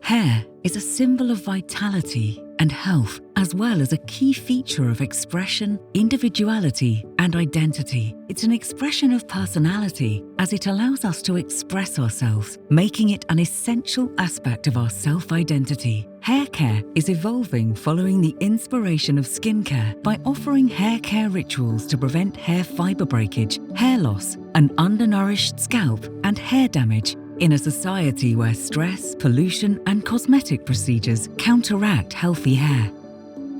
Hair is a symbol of vitality and health, as well as a key feature of expression, individuality, and identity. It's an expression of personality as it allows us to express ourselves, making it an essential aspect of our self-identity. Hair care is evolving following the inspiration of skincare by offering hair care rituals to prevent hair fiber breakage, hair loss, an undernourished scalp, and hair damage. In a society where stress, pollution, and cosmetic procedures counteract healthy hair.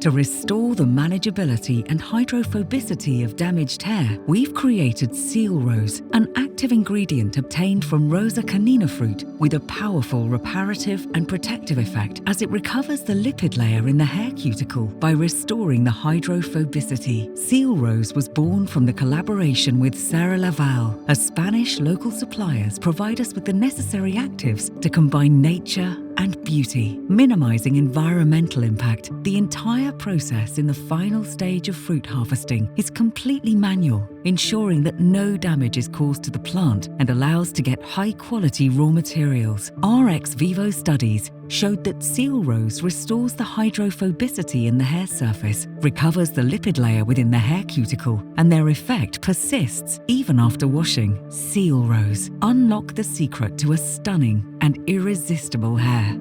To restore the manageability and hydrophobicity of damaged hair, we've created Sealrose, an active ingredient obtained from Rosa canina fruit with a powerful reparative and protective effect as it recovers the lipid layer in the hair cuticle by restoring the hydrophobicity. Sealrose was born from the collaboration with Sarah Laval, as Spanish local suppliers provide us with the necessary actives to combine nature and beauty, minimizing environmental impact. The entire process in the final stage of fruit harvesting is completely manual, ensuring that no damage is caused to the plant and allows to get high-quality raw materials. Our ex vivo studies showed that Sealrose restores the hydrophobicity in the hair surface, recovers the lipid layer within the hair cuticle, and their effect persists even after washing. Sealrose. Unlock the secret to a stunning and irresistible hair.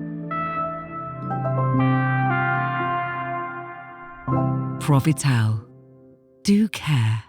Provital. Do care.